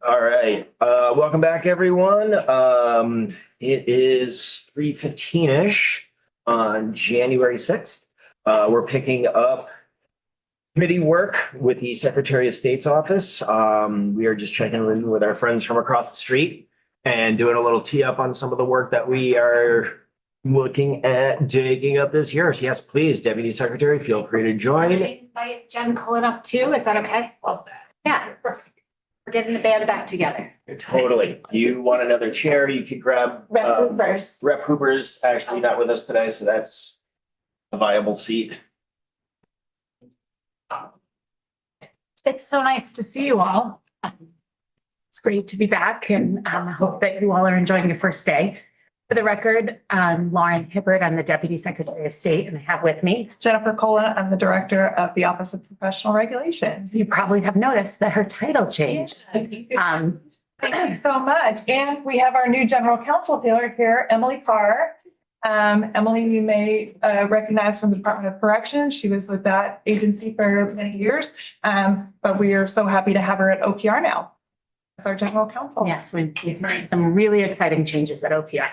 All right. Welcome back, everyone. It is 3:15-ish on January 6th. We're picking up committee work with the Secretary of State's office. We are just checking in with our friends from across the street and doing a little tee up on some of the work that we are looking at digging up this year. So yes, please, Deputy Secretary, feel free to join. Invite Jen Cullen up too. Is that okay? Love that. Yeah. We're getting the band back together. Totally. You want another chair, you could grab. Rep Hoopers. Rep Hooper's actually not with us today, so that's a viable seat. It's so nice to see you all. It's great to be back and I hope that you all are enjoying your first day. For the record, I'm Lauren Hibbert. I'm the Deputy Secretary of State and I have with me Jennifer Cullen. I'm the Director of the Office of Professional Regulation. You probably have noticed that her title changed. Thank you so much. And we have our new General Counsel here, Emily Carr. Emily, you may recognize from the Department of Corrections. She was with that agency for many years, but we are so happy to have her at OPR now as our General Counsel. Yes, we've made some really exciting changes at OPR.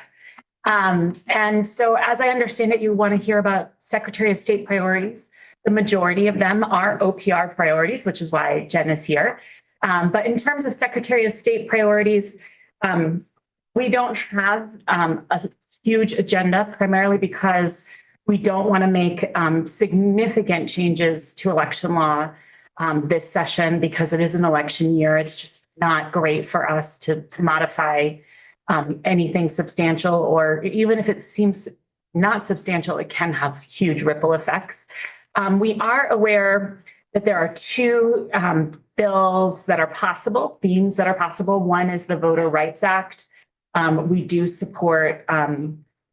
And so as I understand it, you want to hear about Secretary of State priorities. The majority of them are OPR priorities, which is why Jen is here. But in terms of Secretary of State priorities, we don't have a huge agenda, primarily because we don't want to make significant changes to election law this session because it is an election year. It's just not great for us to modify anything substantial, or even if it seems not substantial, it can have huge ripple effects. We are aware that there are two bills that are possible, themes that are possible. One is the Voter Rights Act. We do support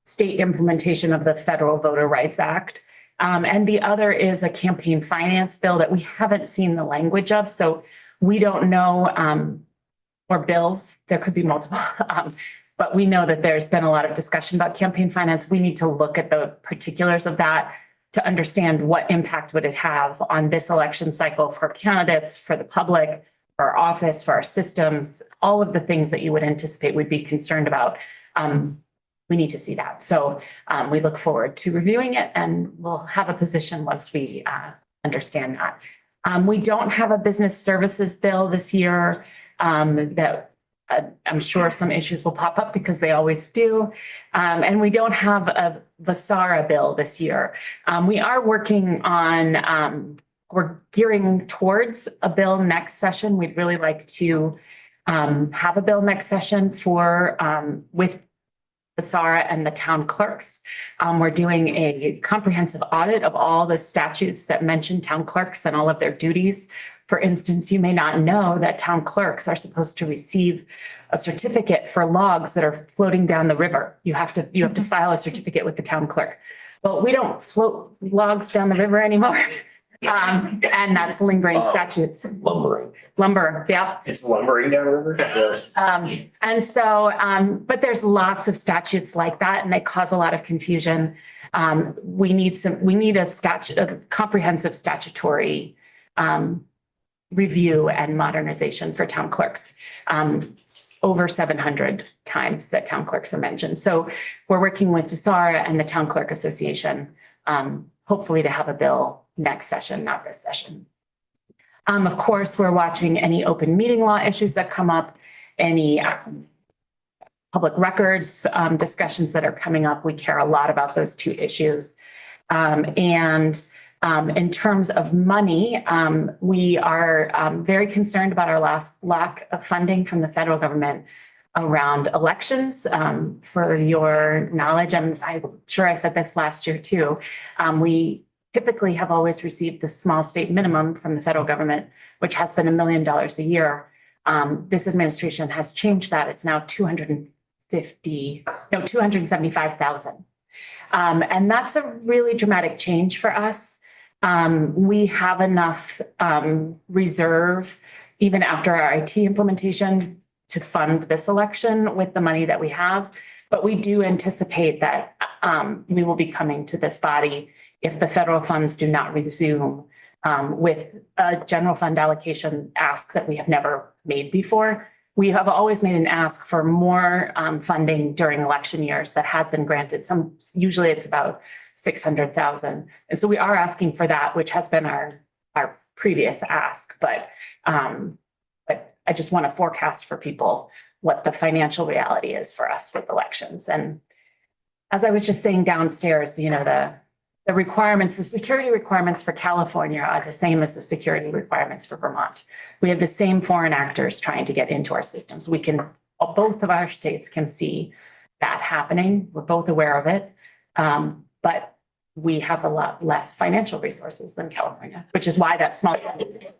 state implementation of the Federal Voter Rights Act. And the other is a campaign finance bill that we haven't seen the language of. So we don't know, or bills, there could be multiple, but we know that there's been a lot of discussion about campaign finance. We need to look at the particulars of that to understand what impact would it have on this election cycle for candidates, for the public, for our office, for our systems, all of the things that you would anticipate we'd be concerned about. We need to see that. So we look forward to reviewing it and we'll have a position once we understand that. We don't have a business services bill this year that I'm sure some issues will pop up because they always do. And we don't have a VASARA bill this year. We are working on, we're gearing towards a bill next session. We'd really like to have a bill next session for with VASARA and the town clerks. We're doing a comprehensive audit of all the statutes that mention town clerks and all of their duties. For instance, you may not know that town clerks are supposed to receive a certificate for logs that are floating down the river. You have to file a certificate with the town clerk. Well, we don't float logs down the river anymore. And that's lingering statutes. Lumber, yeah. It's lumbering down the river? Yes. And so, but there's lots of statutes like that and they cause a lot of confusion. We need a comprehensive statutory review and modernization for town clerks. Over 700 times that town clerks are mentioned. So we're working with VASARA and the Town Clerk Association, hopefully to have a bill next session, not this session. Of course, we're watching any open meeting law issues that come up, any public records discussions that are coming up. We care a lot about those two issues. In terms of money, we are very concerned about our lack of funding from the federal government around elections. For your knowledge, I'm sure I said this last year too. We typically have always received the small state minimum from the federal government, which has been $1 million a year. This administration has changed that. It's now $275,000. And that's a really dramatic change for us. We have enough reserve, even after our IT implementation, to fund this election with the money that we have. But we do anticipate that we will be coming to this body if the federal funds do not resume with a general fund allocation ask that we have never made before. we have always made an ask for more funding during election years that has been granted. Usually it's about 600,000. And so we are asking for that, which has been our previous ask. But I just want to forecast for people what the financial reality is for us with elections. And as I was just saying downstairs, the requirements, the security requirements for California are the same as the security requirements for Vermont. We have the same foreign actors trying to get into our systems. Both of our states can see that happening. We're both aware of it. But we have a lot less financial resources than California, which is why that small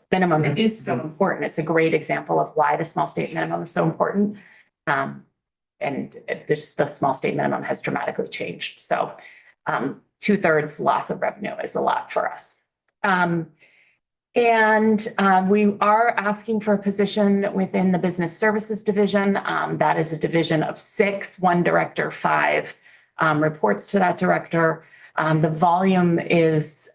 minimum is so important. It's a great example of why the small state minimum is so important. The small state minimum has dramatically changed. So 2/3 loss of revenue is a lot for us. We are asking for a position within the business services division. That is a division of 6, 1 director, 5 reports to that director. The volume is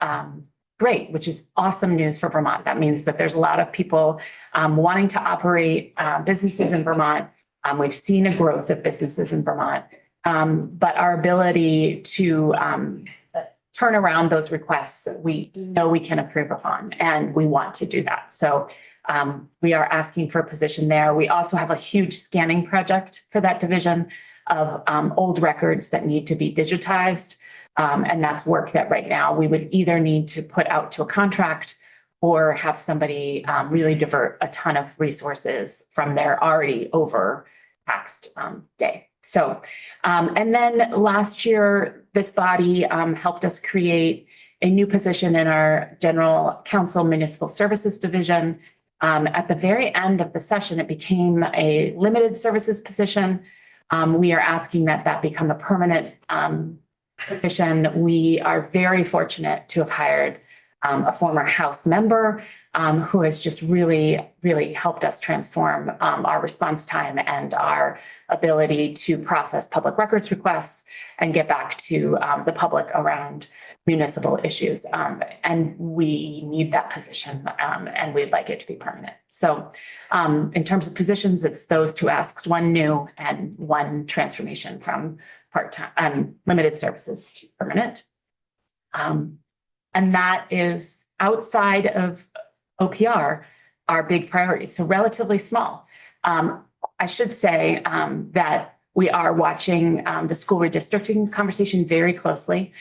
great, which is awesome news for Vermont. That means that there's a lot of people wanting to operate businesses in Vermont. We've seen a growth of businesses in Vermont, but our ability to turn around those requests, we know we can improve upon, and we want to do that. So we are asking for a position there. We also have a huge scanning project for that division of old records that need to be digitized. And that's work that right now we would either need to put out to a contract or have somebody really divert a ton of resources from their already overtaxed day. So, and then last year, this body helped us create a new position in our General Counsel Municipal Services Division. At the very end of the session, it became a limited services position. We are asking that become a permanent position. We are very fortunate to have hired a former House member who has just really, really helped us transform our response time and our ability to process public records requests and get back to the public around municipal issues. And we need that position and we'd like it to be permanent. So in terms of positions, it's those 2 asks, 1 new and 1 transformation from part-time limited services to permanent. And that is outside of OPR, our big priorities. So relatively small. I should say that we are watching the school redistricting conversation very closely.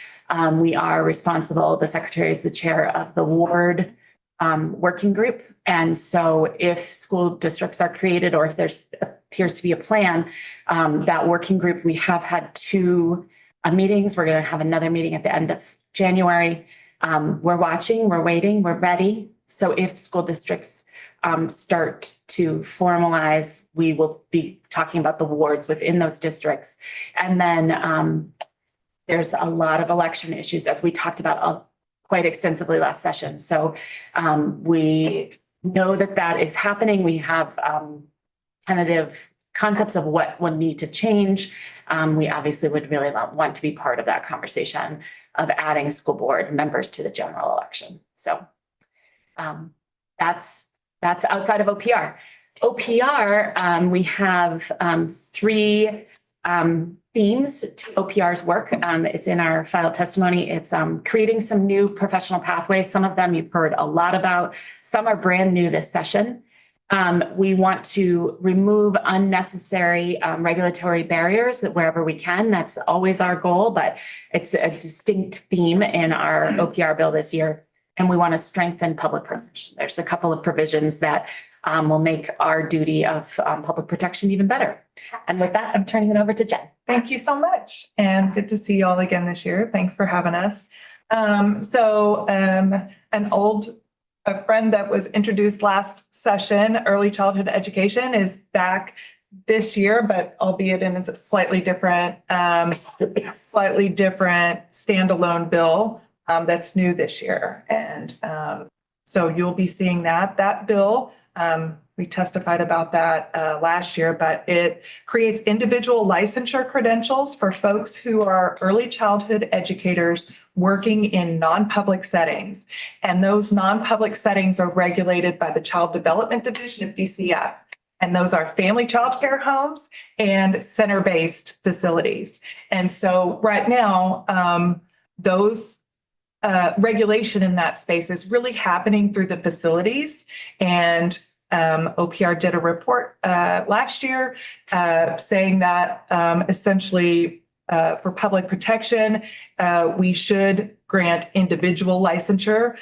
We are responsible, the secretary is the chair of the ward working group. And so if school districts are created or if there's appears to be a plan, that working group, we have had 2 meetings. We're going to have another meeting at the end of January. We're watching, we're waiting, we're ready. So if school districts start to formalize, we will be talking about the wards within those districts. And then there's a lot of election issues, as we talked about quite extensively last session. So we know that is happening. We have tentative concepts of what would need to change. We obviously would really want to be part of that conversation of adding school board members to the general election. So that's outside of OPR. OPR, we have 3 themes to OPR's work. It's in our filed testimony. It's creating some new professional pathways. Some of them you've heard a lot about. Some are brand new this session. We want to remove unnecessary regulatory barriers wherever we can. That's always our goal, but it's a distinct theme in our OPR bill this year. And we want to strengthen public protection. There's a couple of provisions that will make our duty of public protection even better. And with that, I'm turning it over to Jen. Thank you so much. And good to see you all again this year. Thanks for having us. A friend that was introduced last session, early childhood education, is back this year, but albeit in a slightly different standalone bill that's new this year. And so you'll be seeing that bill. We testified about that last year, but it creates individual licensure credentials for folks who are early childhood educators working in non-public settings. And those non-public settings are regulated by the Child Development Division of DCF. And those are family child care homes and center-based facilities. And so right now, those regulation in that space is really happening through the facilities. And OPR did a report last year saying that essentially for public protection, we should grant individual licensure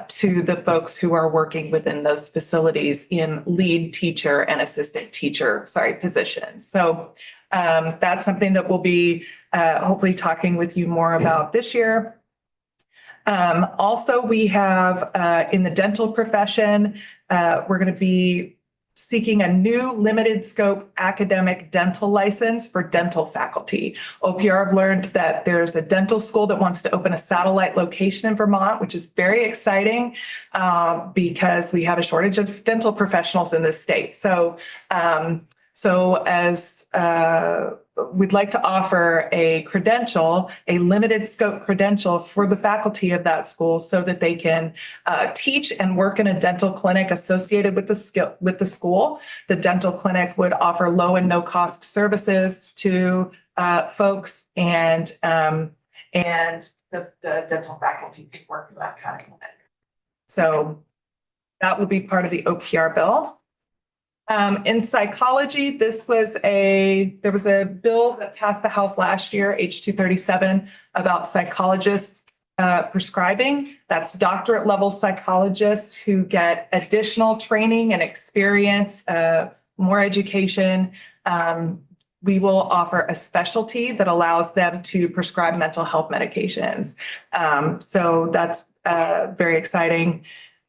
to the folks who are working within those facilities in lead teacher and assistant teacher, positions. So that's something that we'll be hopefully talking with you more about this year. Also, we have in the dental profession, we're going to be seeking a new limited scope academic dental license for dental faculty. OPR have learned that there's a dental school that wants to open a satellite location in Vermont, which is very exciting because we have a shortage of dental professionals in this state. So as we'd like to offer a credential, a limited scope credential for the faculty of that school so that they can teach and work in a dental clinic associated with the school. The dental clinic would offer low and no cost services to folks and the dental faculty could work in that kind of clinic. So that will be part of the OPR bill. In psychology, there was a bill that passed the House last year, H237, about psychologists prescribing. That's doctorate level psychologists who get additional training and experience, more education. We will offer a specialty that allows them to prescribe mental health medications. So that's a very exciting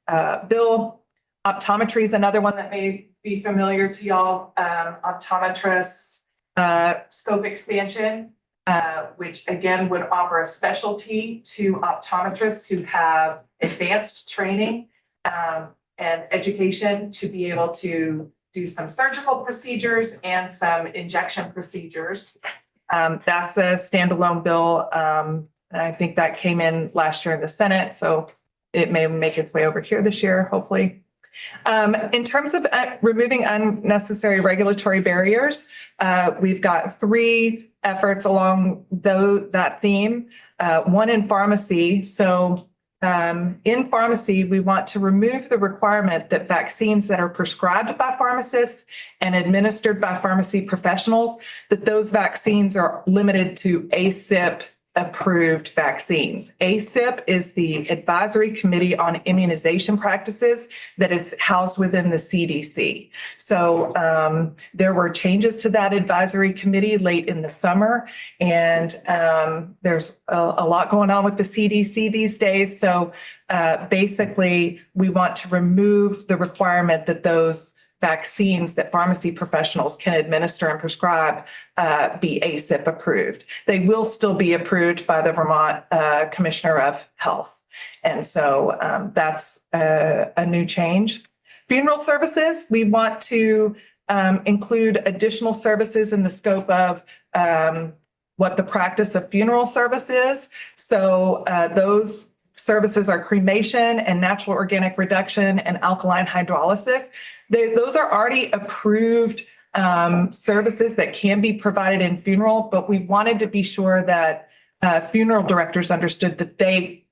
bill. Optometry is another one that may be familiar to y'all. Optometrists scope expansion, which again would offer a specialty to optometrists who have advanced training and education to be able to do some surgical procedures and some injection procedures. That's a standalone bill. I think that came in last year in the Senate, so it may make its way over here this year, hopefully. In terms of removing unnecessary regulatory barriers, we've got 3 efforts along that theme. One in pharmacy. So in pharmacy, we want to remove the requirement that vaccines that are prescribed by pharmacists and administered by pharmacy professionals, that those vaccines are limited to ACIP approved vaccines. ACIP is the Advisory Committee on Immunization Practices that is housed within the CDC. So there were changes to that advisory committee late in the summer, and there's a lot going on with the CDC these days. So basically, we want to remove the requirement that those vaccines that pharmacy professionals can administer and prescribe be ACIP approved. They will still be approved by the Vermont Commissioner of Health. And so that's a new change. Funeral services, we want to include additional services in the scope of what the practice of funeral service is. So those services are cremation and natural organic reduction and alkaline hydrolysis. Those are already approved services that can be provided in funeral, but we wanted to be sure that funeral directors understood that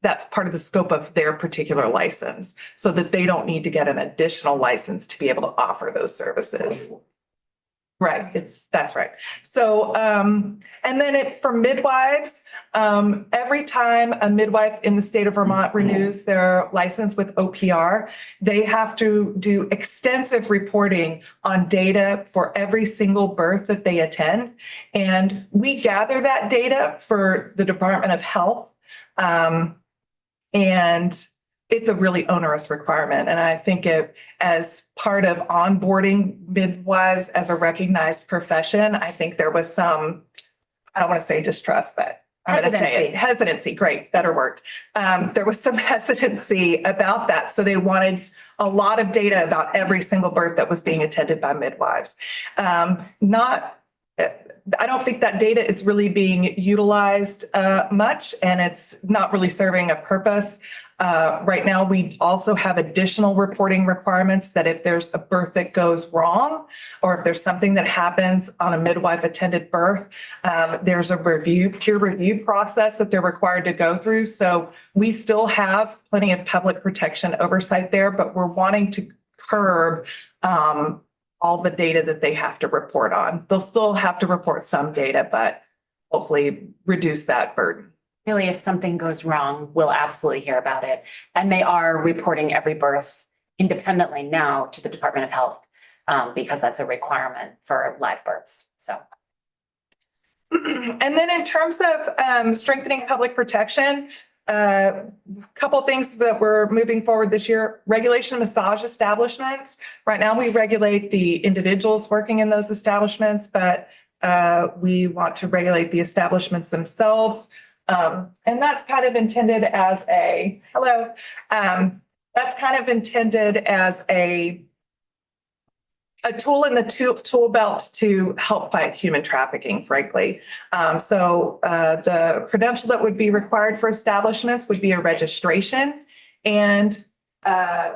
that's part of the scope of their particular license, so that they don't need to get an additional license to be able to offer those services. Right, that's right. So, and then for midwives, every time a midwife in the state of Vermont renews their license with OPR, they have to do extensive reporting on data for every single birth that they attend. And we gather that data for the Department of Health. And it's a really onerous requirement. And I think as part of onboarding midwives as a recognized profession, I think there was some, I don't want to say distrust, but I'm going to say it. Hesitancy. Great. Better word. There was some hesitancy about that. So they wanted a lot of data about every single birth that was being attended by midwives. I don't think that data is really being utilized much, and it's not really serving a purpose. Right now, we also have additional reporting requirements that if there's a birth that goes wrong, or if there's something that happens on a midwife attended birth, there's a peer review process that they're required to go through. So we still have plenty of public protection oversight there, but we're wanting to curb all the data that they have to report on. They'll still have to report some data, but hopefully reduce that burden. Really, if something goes wrong, we'll absolutely hear about it. And they are reporting every birth independently now to the Department of Health because that's a requirement for live births. So. And then in terms of strengthening public protection, a couple things that we're moving forward this year: regulation of massage establishments. Right now, we regulate the individuals working in those establishments, but we want to regulate the establishments themselves. And that's kind of intended as a tool in the tool belt to help fight human trafficking, frankly. So the credential that would be required for establishments would be a registration, and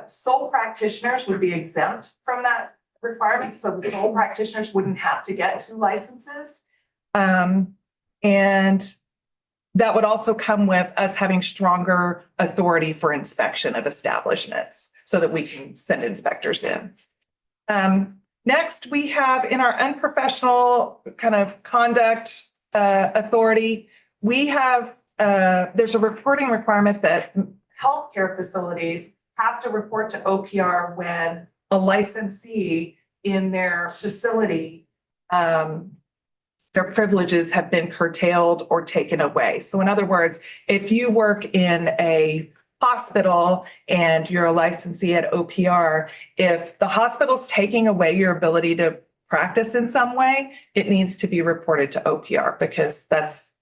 sole practitioners would be exempt from that requirement. So the sole practitioners wouldn't have to get 2 licenses. And that would also come with us having stronger authority for inspection of establishments so that we can send inspectors in. Next, we have in our unprofessional kind of conduct authority, we have, there's a reporting requirement that healthcare facilities have to report to OPR when a licensee in their facility, their privileges have been curtailed or taken away. So in other words, if you work in a hospital and you're a licensee at OPR, if the hospital's taking away your ability to practice in some way, it needs to be reported to OPR because that's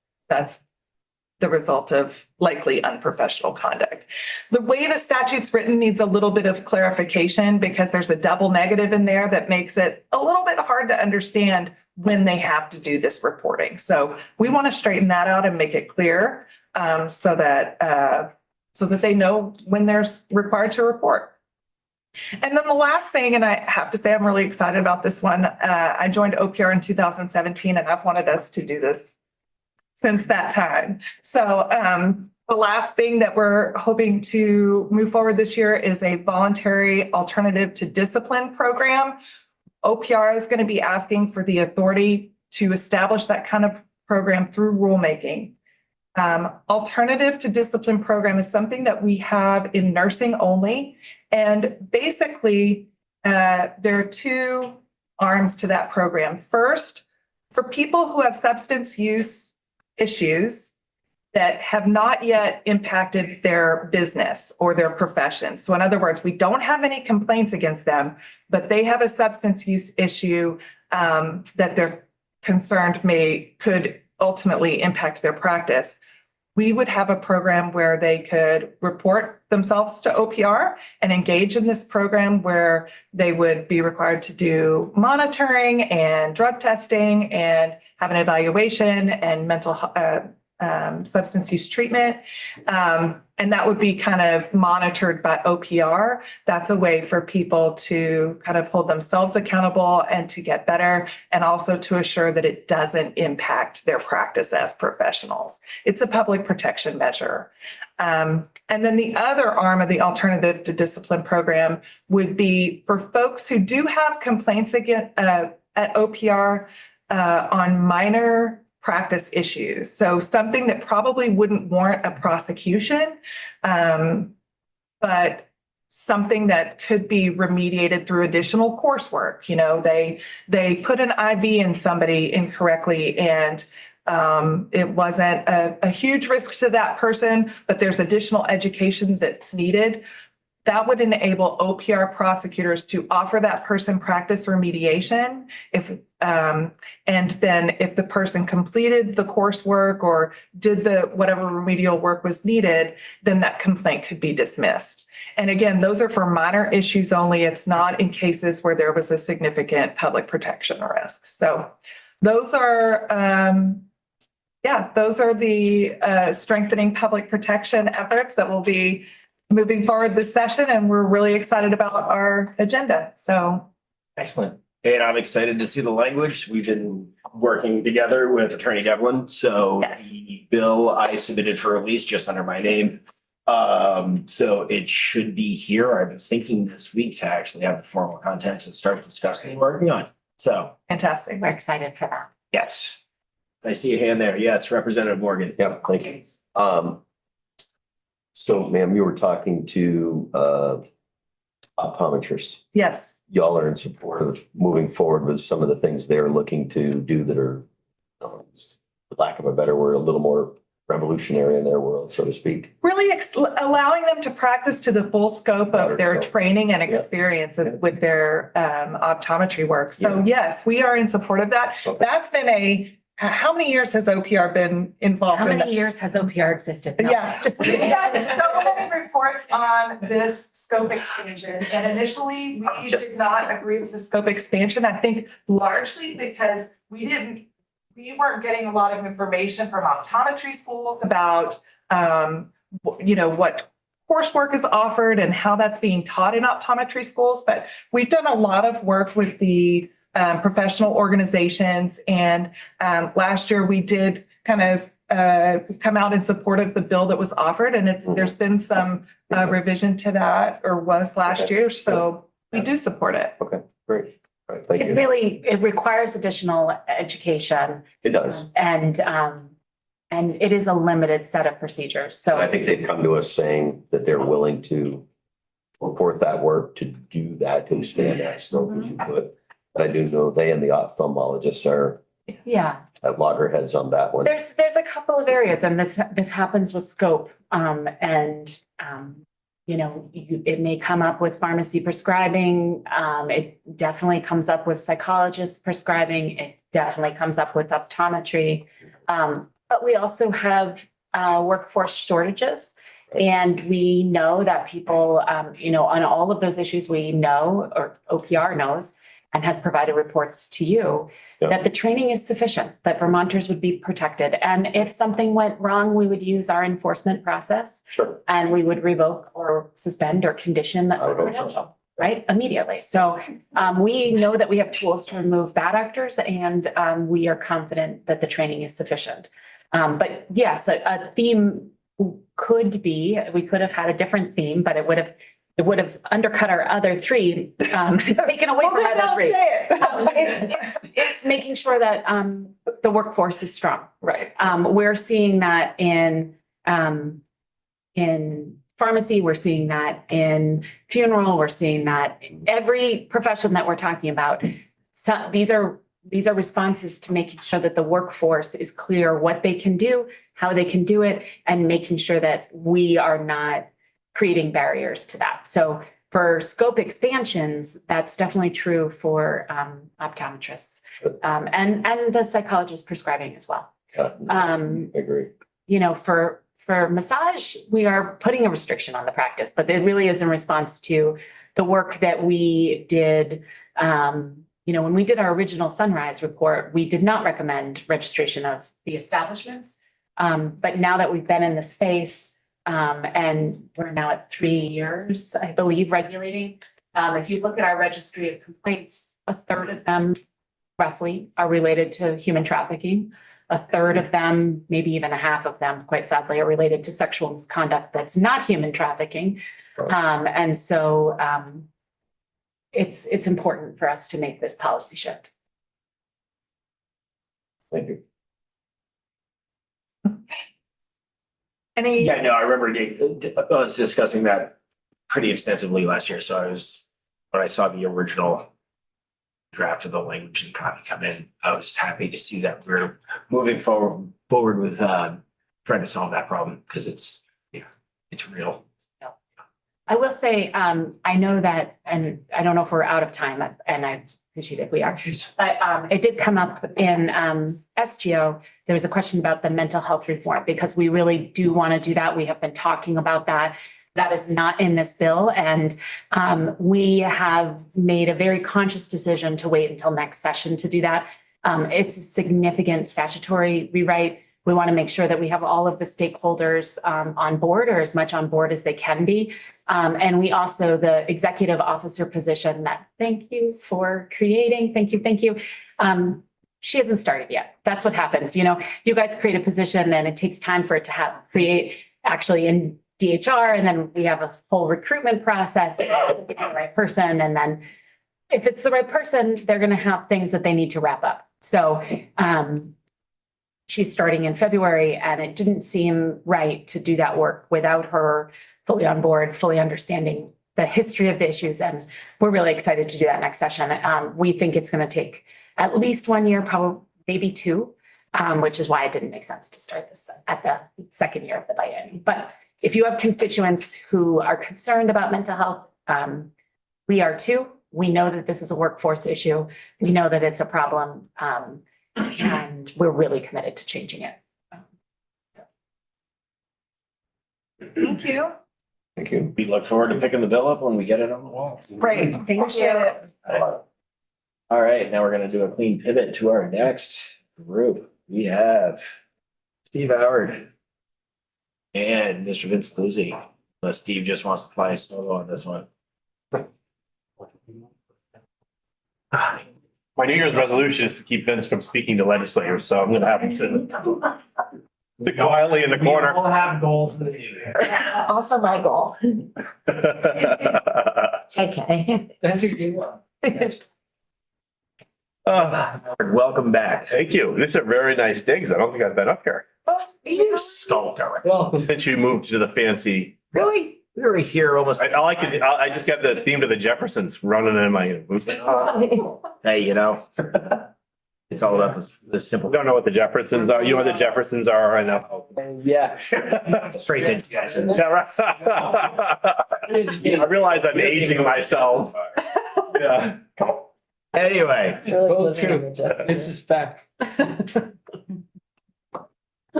the result of likely unprofessional conduct. The way the statute's written needs a little bit of clarification because there's a double negative in there that makes it a little bit hard to understand when they have to do this reporting. So we want to straighten that out and make it clear so that they know when they're required to report. And then the last thing, and I have to say I'm really excited about this one. I joined OPR in 2017, and I've wanted us to do this since that time. So the last thing that we're hoping to move forward this year is a voluntary alternative to discipline program. OPR is going to be asking for the authority to establish that kind of program through rulemaking. Alternative to discipline program is something that we have in nursing only. And basically, there are 2 arms to that program. First, for people who have substance use issues that have not yet impacted their business or their profession. So in other words, we don't have any complaints against them, but they have a substance use issue that they're concerned could ultimately impact their practice. We would have a program where they could report themselves to OPR and engage in this program where they would be required to do monitoring and drug testing and have an evaluation and mental substance use treatment. And that would be kind of monitored by OPR. That's a way for people to kind of hold themselves accountable and to get better, and also to assure that it doesn't impact their practice as professionals. It's a public protection measure. And then the other arm of the alternative to discipline program would be for folks who do have complaints against, at OPR on minor practice issues. So something that probably wouldn't warrant a prosecution, but something that could be remediated through additional coursework. You know, they put an IV in somebody incorrectly and it wasn't a huge risk to that person, but there's additional education that's needed. That would enable OPR prosecutors to offer that person practice remediation and then if the person completed the coursework or did whatever remedial work was needed, then that complaint could be dismissed. And again, those are for minor issues only. It's not in cases where there was a significant public protection risk. So those are the strengthening public protection efforts that will be moving forward this session, and we're really excited about our agenda. So Excellent. And I'm excited to see the language. We've been working together with Attorney Devlin. So Yes. the bill I submitted for release just under my name. So it should be here. I've been thinking this week to actually have the formal content to start discussing and working on. So, fantastic. We're excited for that. yes. I see a hand there. Yes, Representative Morgan. Yep, thank you. So ma'am, you were talking to optometrists. Yes. Y'all are in support of moving forward with some of the things they're looking to do that are, for lack of a better word, a little more revolutionary in their world, so to speak. Really allowing them to practice to the full scope Broader of their scope. training and Yeah. experience Yeah. with their optometry work. So Yeah. yes, we are in support of that. Okay. That's been how many years has OPR been involved How in that? many years has OPR existed? No, Yeah, just we've done so many reports on this scope expansion, and initially we did not agree with the scope expansion. I think largely because we weren't getting a lot of information from optometry schools about, what coursework is offered and how that's being taught in optometry schools. But we've done a lot of work with the professional organizations, and last year we did kind of come out in support of the bill that was offered, and there's been some revision to that, or was last Okay. year, so we do support it. Okay, great. All right, thank It you. really, it requires additional education It does. and it is a limited set of procedures. So And I think they've come to us saying that they're willing to put forth that work to do that, to expand that scope as you put. But I do know they and the ophthalmologists yeah, have loggerheads on that one. there's a couple of areas, and this happens with scope. It may come up with pharmacy prescribing. It definitely comes up with psychologists prescribing. It definitely comes up with optometry. But we also have workforce shortages. And we know that people, on all of those issues, we know, or OPR knows, and has provided reports to you, Yeah. that the training is sufficient, that Vermonters would be protected. And if something went wrong, we would use our enforcement process Sure. and we would revoke or suspend or condition the I would hope so. credential, right? Immediately. So we know that we have tools to remove bad actors, and we are confident that the training is sufficient. But yes, a theme could be, we could have had a different theme, but it would have undercut our other three, taken away from our other three. It's making sure that the workforce is strong. Right. We're seeing that in pharmacy, we're seeing that in funeral, we're seeing that in every profession that we're talking about. So these are responses to making sure that the workforce is clear what they can do, how they can do it, and making sure that we are not creating barriers to that. So for scope expansions, that's definitely true for optometrists and the psychologist prescribing as well. I agree. For massage, we are putting a restriction on the practice, but it really is in response to the work that we did. When we did our original Sunrise report, we did not recommend registration of the establishments. But now that we've been in the space, and we're now at 3 years, I believe, regulating. If you look at our registry of complaints, a third of them roughly are related to human trafficking. A third of them, maybe even a half of them, quite sadly, are related to sexual misconduct that's not human trafficking. And so it's important for us to make this policy shift. Thank you. Yeah, no, I remember I was discussing that pretty extensively last year. So when I saw the original draft of the language and copy come in, I was happy to see that we're moving forward with trying to solve that problem, because it's real. I will say, I know that, and I don't know if we're out of time, and I appreciate if we are, but it did come up in SGO. There was a question about the mental health reform, because we really do want to do that. We have been talking about that. That is not in this bill. And we have made a very conscious decision to wait until next session to do that. It's a significant statutory rewrite, We want to make sure that we have all of the stakeholders on board, or as much on board as they can be. And we also, the executive officer position that, thank you for creating, thank you. She hasn't started yet. That's what happens. You know, you guys create a position and it takes time for it to create actually in DHR. And then we have a whole recruitment process, the right person. And then if it's the right person, they're going to have things that they need to wrap up. So she's starting in February, and it didn't seem right to do that work without her fully on board, fully understanding the history of the issues. And we're really excited to do that next session. We think it's going to take at least 1 year, probably maybe 2, which is why it didn't make sense to start this at the second year of the biennium. But if you have constituents who are concerned about mental health, we are too. We know that this is a workforce issue. We know that it's a problem, and we're really committed to changing it. Thank you. Thank you. We look forward to picking the bill up when we get it on the wall. Great. Appreciate it. All right, now we're gonna do a clean pivot to our next group. We have Steve Howard and Mr. Vince Luzzi. Unless Steve just wants to fly a solo on this one. My New Year's resolution is to keep Vince from speaking to legislators, so I'm gonna have him sit quietly in the corner. all have goals in the new year. Also my goal. Okay. That's a good one. Welcome back. Thank you. These are very nice digs. I don't think I've been up here You sculptor. since you moved to the fancy. Really? We were here almost. I like it. I just got the theme to the Jeffersons running in my. Hey, you know, it's all about the simple. Don't know what the Jeffersons are. You know what the Jeffersons are? I know. Yeah. Straight in. Is that right? I realize I'm aging myself. Yeah. Anyway, This is fact.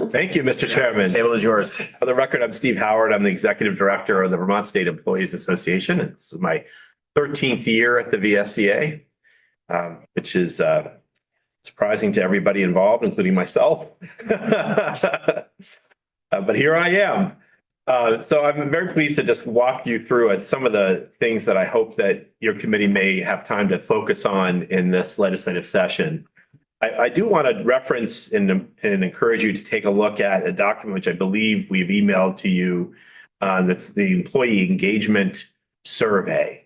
Thank you, Mr. Chairman. table is yours. For the record, I'm Steve Howard. I'm the Executive Director of the Vermont State Employees Association. This is my 13th year at the VSEA, which is surprising to everybody involved, including myself. But here I am. So I'm very pleased to just walk you through some of the things that I hope that your committee may have time to focus on in this legislative session. I do want to reference and encourage you to take a look at a document which I believe we've emailed to you. That's the Employee Engagement Survey,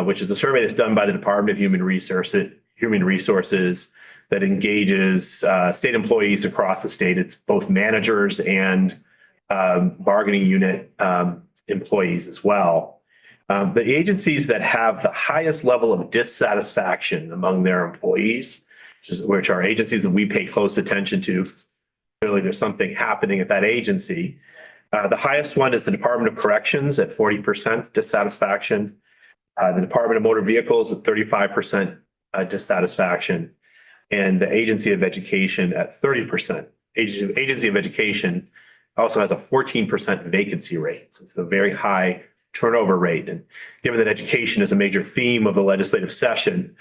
which is a survey that's done by the Department of Human Resources that engages state employees across the state. It's both managers and bargaining unit employees as well. The agencies that have the highest level of dissatisfaction among their employees, which are agencies that we pay close attention to. Clearly, there's something happening at that agency. The highest one is the Department of Corrections at 40% dissatisfaction. The Department of Motor Vehicles at 35% dissatisfaction. And the Agency of Education at 30%. Agency of Education also has a 14% vacancy rate. So it's a very high turnover rate. And given that education is a major theme of the legislative session,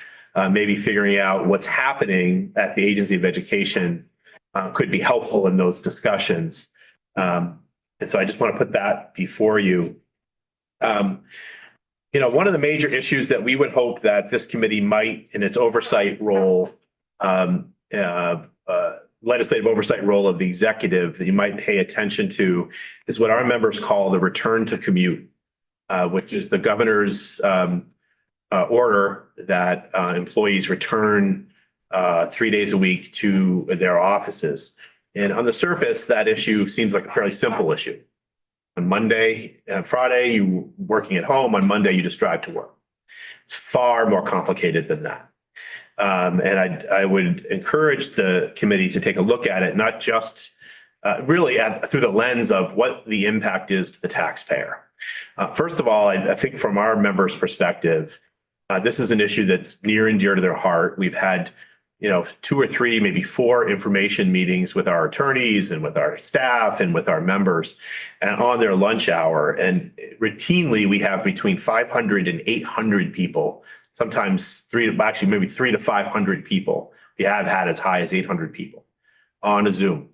maybe figuring out what's happening at the Agency of Education could be helpful in those discussions. And so I just want to put that before you. One of the major issues that we would hope that this committee might, in its oversight role, legislative oversight role of the executive, that you might pay attention to, is what our members call the return to commute, which is the governor's order that employees return 3 days a week to their offices. And on the surface, that issue seems like a fairly simple issue. On Monday and Friday, you working at home. On Monday, you just drive to work. It's far more complicated than that. And I would encourage the committee to take a look at it, not just really through the lens of what the impact is to the taxpayer. First of all, I think from our members' perspective, this is an issue that's near and dear to their heart. We've had, 2 or 3, maybe 4 information meetings with our attorneys and with our staff and with our members and on their lunch hour. And routinely, we have between 500 and 800 people, sometimes maybe 300 to 500 people. We have had as high as 800 people on a Zoom.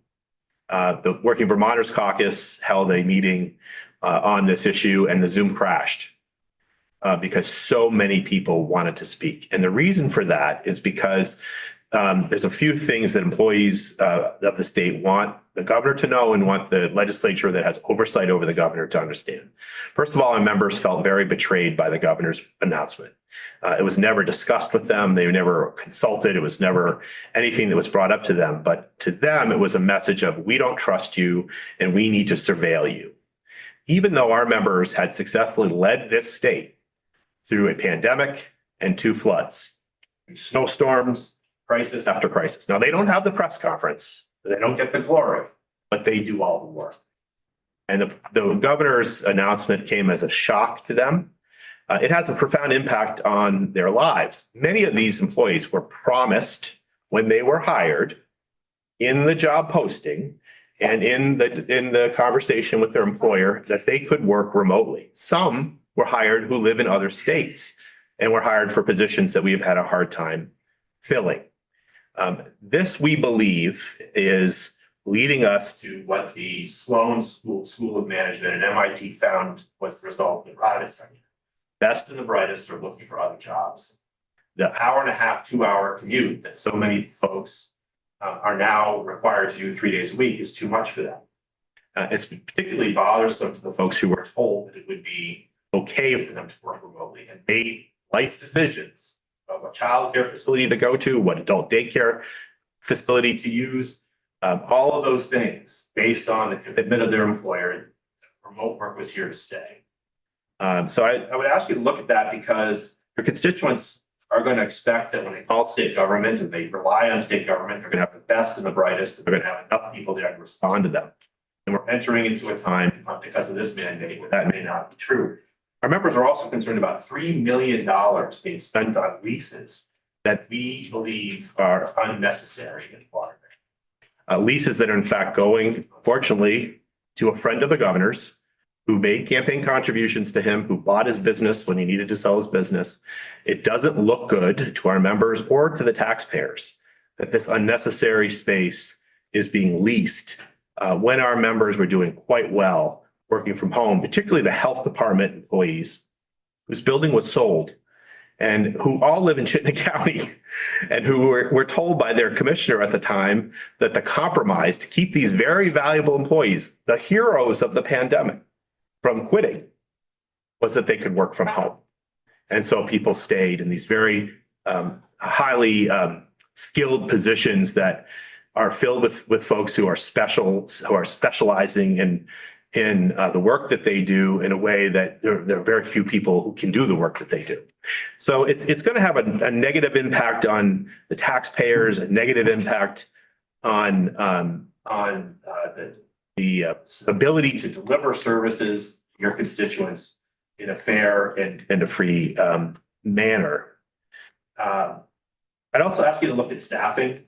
The Working Vermonters Caucus held a meeting on this issue, and the Zoom crashed because so many people wanted to speak. And the reason for that is because there's a few things that employees of the state want the governor to know and want the legislature that has oversight over the governor to understand. First of all, our members felt very betrayed by the governor's announcement. It was never discussed with them. They were never consulted. It was never anything that was brought up to them. But to them, it was a message of, we don't trust you and we need to surveil you. Even though our members had successfully led this state through a pandemic and 2 floods, snowstorms, crisis after crisis. Now, they don't have the press conference. They don't get the glory, but they do all the work. And the governor's announcement came as a shock to them. It has a profound impact on their lives. Many of these employees were promised when they were hired in the job posting and in the conversation with their employer that they could work remotely. Some were hired who live in other states and were hired for positions that we have had a hard time filling. This, we believe, is leading us to what the Sloan School of Management and MIT found was the result in the private sector. Best and the brightest are looking for other jobs. The hour-and-a-half, 2-hour commute that so many folks are now required to do 3 days a week is too much for them. It's particularly bothersome to the folks who were told that it would be okay for them to work remotely and made life decisions about what childcare facility to go to, what adult daycare facility to use, all of those things based on the commitment of their employer. Remote work was here to stay. So I would ask you to look at that because your constituents are going to expect that when they call state government and they rely on state government, they're going to have the best and the brightest, and they're going to have enough people there to respond to them. And we're entering into a time because of this mandate where that may not be true. Our members are also concerned about $3 million being spent on leases that we believe are unnecessary in Waterbury. Leases that are in fact going, fortunately, to a friend of the governor's who made campaign contributions to him, who bought his business when he needed to sell his business. It doesn't look good to our members or to the taxpayers that this unnecessary space is being leased when our members were doing quite well working from home, particularly the health department employees whose building was sold and who all live in Chittenden County and who were told by their commissioner at the time that the compromise to keep these very valuable employees, the heroes of the pandemic, from quitting was that they could work from home. And so people stayed in these very highly skilled positions that are filled with folks who are specializing in the work that they do in a way that there are very few people who can do the work that they do. So it's going to have a negative impact on the taxpayers, a negative impact on the ability to deliver services to your constituents in a fair and a free manner. I'd also ask you to look at staffing.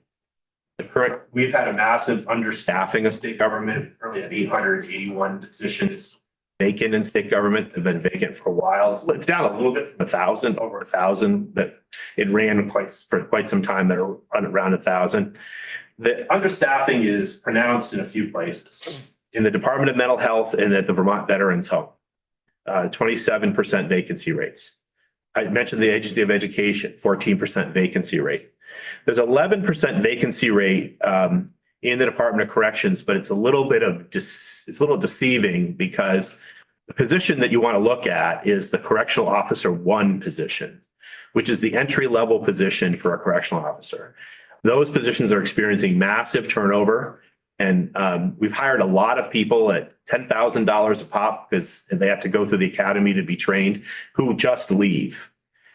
We've had a massive understaffing of state government, currently at 881 positions vacant in state government. They've been vacant for a while. It's down a little bit from 1,000, over 1,000, but it ran for quite some time that are around 1,000. The understaffing is pronounced in a few places. In the Department of Mental Health and at the Vermont Veterans Home, 27% vacancy rates. I mentioned the Agency of Education, 14% vacancy rate. There's 11% vacancy rate in the Department of Corrections, but it's a little deceiving because the position that you want to look at is the Correctional Officer 1 position, which is the entry level position for a correctional officer. Those positions are experiencing massive turnover. And we've hired a lot of people at $10,000 a pop because they have to go through the academy to be trained who just leave.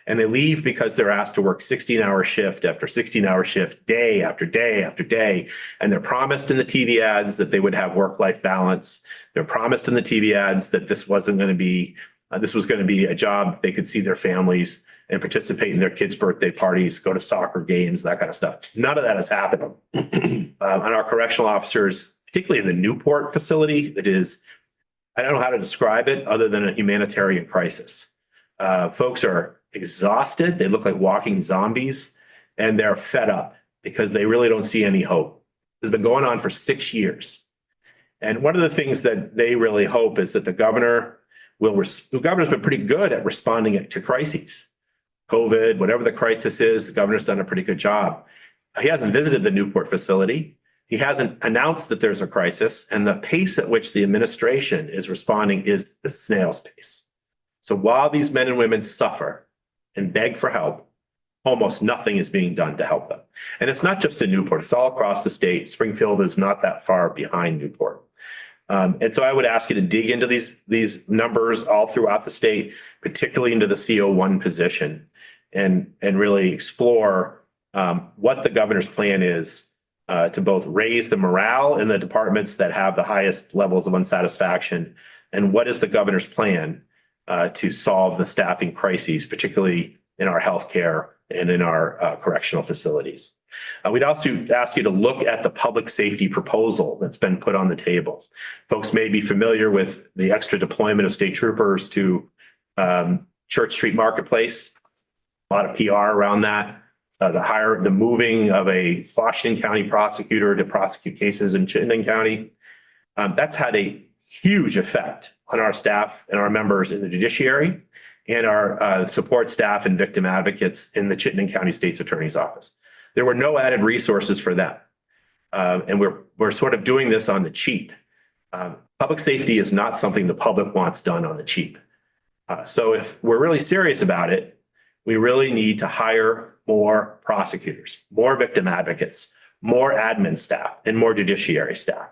And they leave because they're asked to work 16-hour shift after 16-hour shift, day after day after day. And they're promised in the TV ads that they would have work-life balance. They're promised in the TV ads that this was going to be a job they could see their families and participate in their kids' birthday parties, go to soccer games, that kind of stuff. None of that has happened. And our correctional officers, particularly in the Newport facility, that is, I don't know how to describe it other than a humanitarian crisis. Folks are exhausted. They look like walking zombies, and they're fed up because they really don't see any hope. It's been going on for 6 years. And one of the things that they really hope is that the governor's been pretty good at responding to crises. COVID, whatever the crisis is, the governor's done a pretty good job. He hasn't visited the Newport facility. He hasn't announced that there's a crisis, and the pace at which the administration is responding is the snail's pace. So while these men and women suffer and beg for help, almost nothing is being done to help them. And it's not just in Newport, it's all across the state. Springfield is not that far behind Newport. And so I would ask you to dig into these numbers all throughout the state, particularly into the CO1 position, and really explore what the governor's plan is to both raise the morale in the departments that have the highest levels of unsatisfaction, and what is the governor's plan to solve the staffing crises, particularly in our healthcare and in our correctional facilities. We'd also ask you to look at the public safety proposal that's been put on the table. Folks may be familiar with the extra deployment of state troopers to Church Street Marketplace. A lot of PR around that. The moving of a Washington County prosecutor to prosecute cases in Chittenden County. That's had a huge effect on our staff and our members in the judiciary and our support staff and victim advocates in the Chittenden County State's Attorney's Office. There were no added resources for them. And we're sort of doing this on the cheap. Public safety is not something the public wants done on the cheap. So if we're really serious about it, we really need to hire more prosecutors, more victim advocates, more admin staff, and more judiciary staff.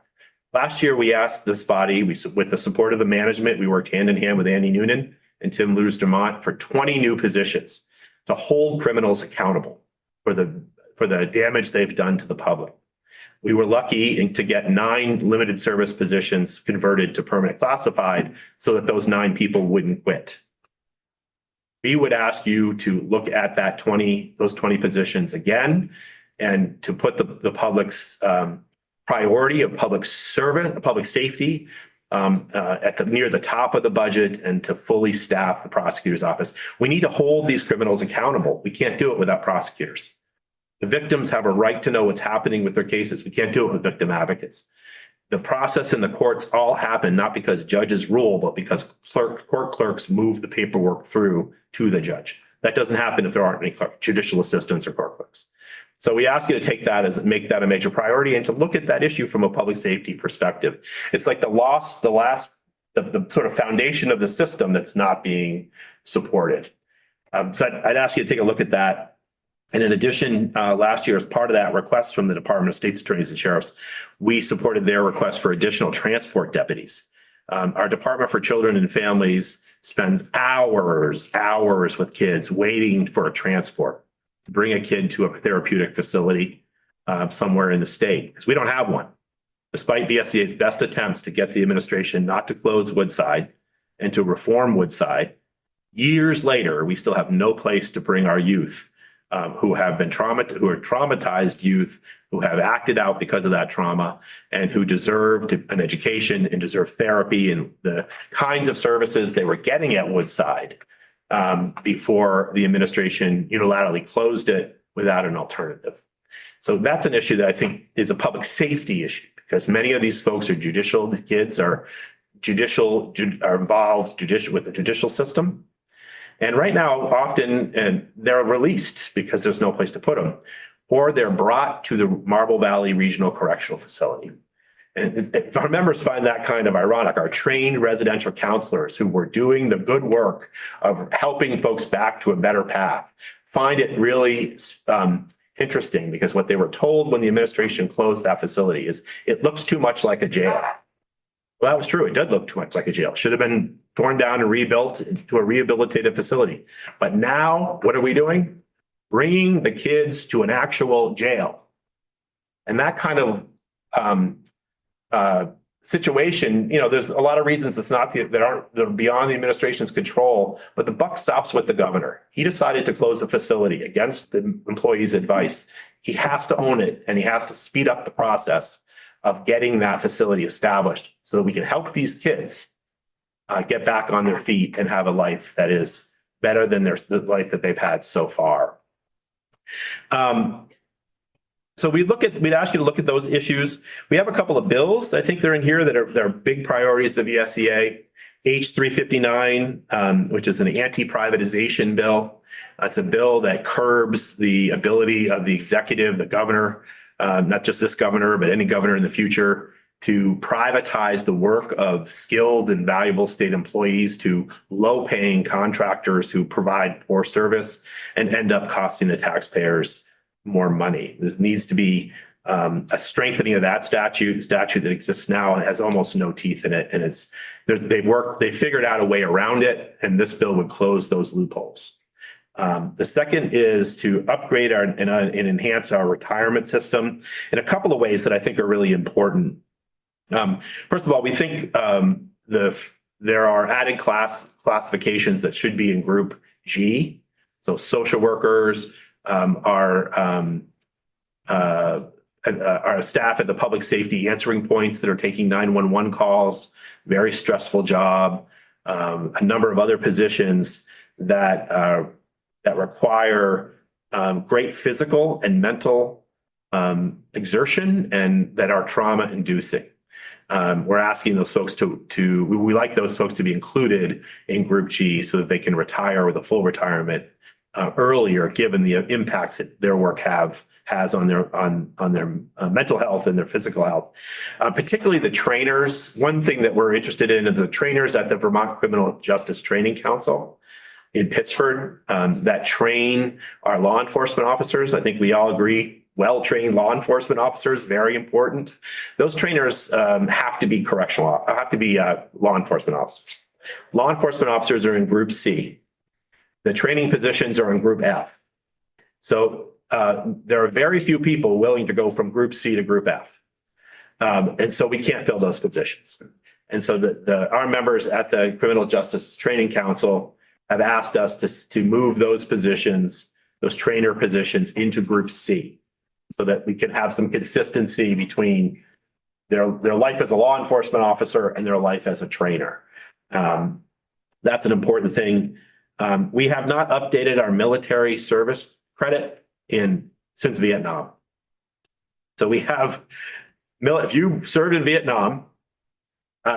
Last year, we asked this body, with the support of the management, we worked hand in hand with Andy Noonan and Tim Lewis-Dermott for 20 new positions to hold criminals accountable for the damage they've done to the public. We were lucky to get 9 limited service positions converted to permanent classified so that those 9 people wouldn't quit. We would ask you to look at those 20 positions again, and to put the public's priority of public service, public safety near the top of the budget, and to fully staff the prosecutor's office. We need to hold these criminals accountable. We can't do it without prosecutors. The victims have a right to know what's happening with their cases. We can't do it with victim advocates. The process in the courts all happen not because judges rule, but because court clerks move the paperwork through to the judge. That doesn't happen if there aren't any judicial assistants or court clerks. So we ask you to make that a major priority, and to look at that issue from a public safety perspective. It's like the sort of foundation of the system that's not being supported. So I'd ask you to take a look at that. And in addition, last year, as part of that request from the Department of State's Attorneys and Sheriffs, we supported their request for additional transport deputies. Our Department for Children and Families spends hours with kids waiting for a transport to bring a kid to a therapeutic facility somewhere in the state, because we don't have one. Despite VSEA's best attempts to get the administration not to close Woodside and to reform Woodside, years later, we still have no place to bring our youth who are traumatized youth, who have acted out because of that trauma, and who deserved an education and deserve therapy and the kinds of services they were getting at Woodside before the administration unilaterally closed it without an alternative. So that's an issue that I think is a public safety issue, because many of these folks are judicial. These kids are involved with the judicial system. And right now, often they're released because there's no place to put them, or they're brought to the Marble Valley Regional Correctional Facility. And if our members find that kind of ironic, our trained residential counselors who were doing the good work of helping folks back to a better path find it really interesting, because what they were told when the administration closed that facility is it looks too much like a jail. Well, that was true. It did look too much like a jail. Should have been torn down and rebuilt into a rehabilitative facility. But now what are we doing? Bringing the kids to an actual jail. And that kind of situation, there's a lot of reasons that are beyond the administration's control, but the buck stops with the governor. He decided to close the facility against the employees' advice. He has to own it, and he has to speed up the process of getting that facility established so that we can help these kids get back on their feet and have a life that is better than the life that they've had so far. So we'd ask you to look at those issues. We have a couple of bills, I think they're in here that are big priorities of the VSEA. H 359, which is an anti-privatization bill. It's a bill that curbs the ability of the executive, the governor, not just this governor, but any governor in the future, to privatize the work of skilled and valuable state employees to low-paying contractors who provide poor service and end up costing the taxpayers more money. This needs to be a strengthening of that statute that exists now and has almost no teeth in it. And they figured out a way around it, and this bill would close those loopholes. The second is to upgrade and enhance our retirement system in a couple of ways that I think are really important. First of all, we think there are added classifications that should be in Group G. So social workers, our staff at the public safety answering points that are taking 911 calls, very stressful job, a number of other positions that require great physical and mental exertion and that are trauma inducing. We're asking those folks we like those folks to be included in Group G so that they can retire with a full retirement earlier, given the impacts that their work has on their mental health and their physical health. Particularly the trainers. One thing that we're interested in is the trainers at the Vermont Criminal Justice Training Council in Pittsford that train our law enforcement officers. I think we all agree, well-trained law enforcement officers, very important. Those trainers have to be law enforcement officers. Law enforcement officers are in Group C. The training positions are in Group F. So there are very few people willing to go from Group C to Group F. And so we can't fill those positions. And so our members at the Criminal Justice Training Council have asked us to move those positions, those trainer positions, into Group C so that we can have some consistency between their life as a law enforcement officer and their life as a trainer. That's an important thing. We have not updated our military service credit since Vietnam. So we have, if you served in Vietnam,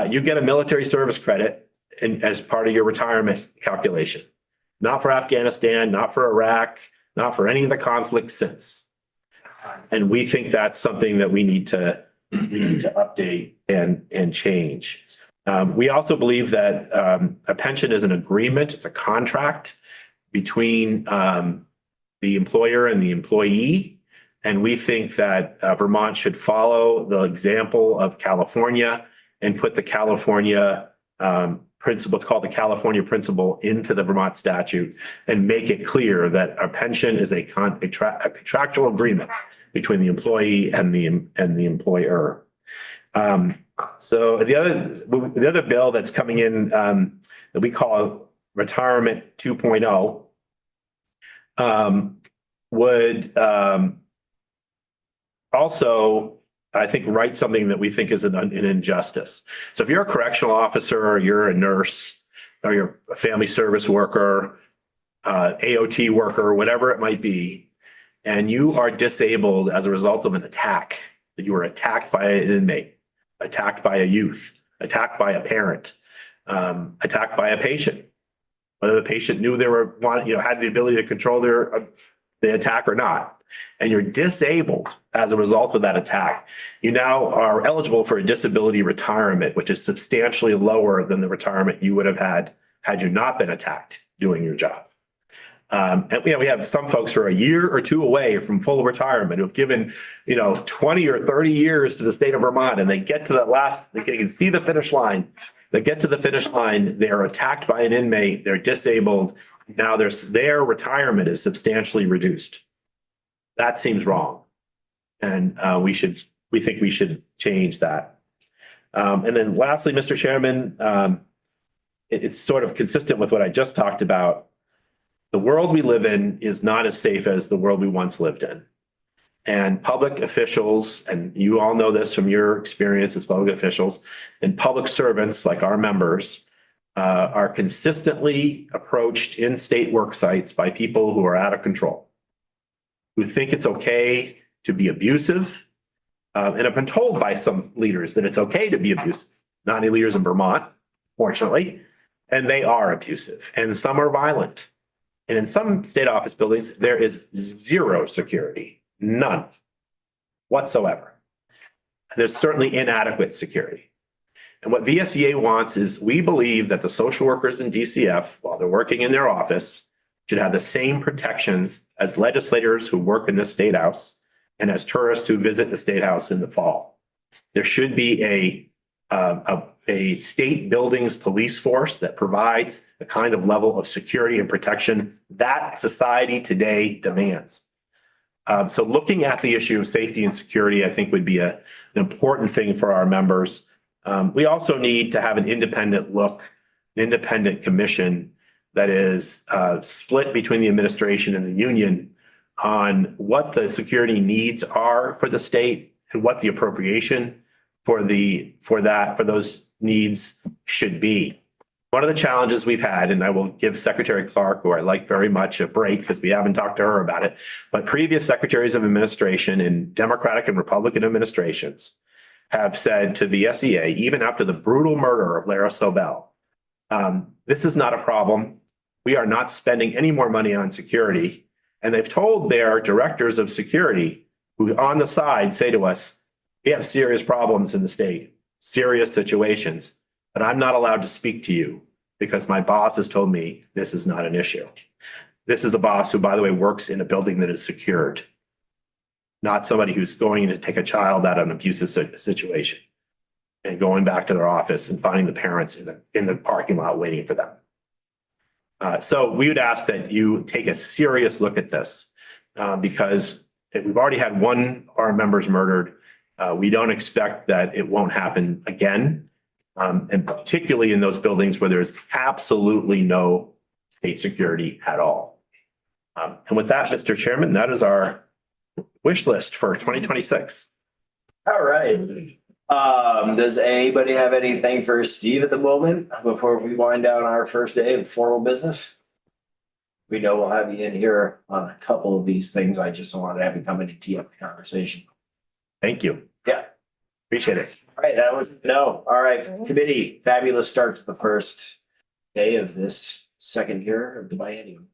you get a military service credit as part of your retirement calculation. Not for Afghanistan, not for Iraq, not for any of the conflicts since. And we think that's something that we need to update and change. We also believe that a pension is an agreement, it's a contract between the employer and the employee. And we think that Vermont should follow the example of California and put the California principle, it's called the California principle, into the Vermont statute and make it clear that a pension is a contractual agreement between the employee and the employer. So the other bill that's coming in that we call Retirement 2.0 would also, I think, write something that we think is an injustice. So if you're a correctional officer, or you're a nurse, or you're a family service worker, AOT worker, whatever it might be, and you are disabled as a result of an attack, that you were attacked by an inmate, attacked by a youth, attacked by a parent, attacked by a patient, whether the patient knew had the ability to control the attack or not, and you're disabled as a result of that attack, you now are eligible for a disability retirement, which is substantially lower than the retirement you would have had you not been attacked doing your job. And we have some folks who are a year or two away from full retirement who have given 20 or 30 years to the state of Vermont, and they get to they can see the finish line. They get to the finish line, they are attacked by an inmate, they're disabled. Now their retirement is substantially reduced. That seems wrong. And we think we should change that. And then lastly, Mr. Chairman, it's sort of consistent with what I just talked about. The world we live in is not as safe as the world we once lived in. And public officials, and you all know this from your experience as public officials, and public servants like our members are consistently approached in state work sites by people who are out of control, who think it's okay to be abusive. And I've been told by some leaders that it's okay to be abusive. Not any leaders in Vermont, fortunately, and they are abusive and some are violent. And in some state office buildings, there is zero security, none whatsoever. There's certainly inadequate security. And what VSEA wants is we believe that the social workers in DCF, while they're working in their office, should have the same protections as legislators who work in the state house and as tourists who visit the state house in the fall. There should be a state buildings police force that provides the kind of level of security and protection that society today demands. So looking at the issue of safety and security, I think would be an important thing for our members. We also need to have an independent look, an independent commission that is split between the administration and the union on what the security needs are for the state and what the appropriation for those needs should be. One of the challenges we've had, and I will give Secretary Clark, who I like very much, a break because we haven't talked to her about it, but previous secretaries of administration in Democratic and Republican administrations have said to the SEA, even after the brutal murder of Lara Sobel, this is not a problem. We are not spending any more money on security. And they've told their directors of security, who on the side say to us, we have serious problems in the state, serious situations, but I'm not allowed to speak to you because my boss has told me this is not an issue. This is a boss who, by the way, works in a building that is secured, not somebody who's going to take a child out of an abusive situation and going back to their office and finding the parents in the parking lot waiting for them. So we would ask that you take a serious look at this because we've already had one of our members murdered. We don't expect that it won't happen again. And particularly in those buildings where there's absolutely no state security at all. And with that, Mr. Chairman, that is our wish list for 2026. All right. Does anybody have anything for Steve at the moment before we wind down our first day of formal business? We know we'll have you in here on a couple of these things. I just wanted to have you come in and tee up the conversation. Thank you. Yeah. Appreciate it. All right, that was, no, all right, committee, fabulous start to the first day of this second year of the biennium.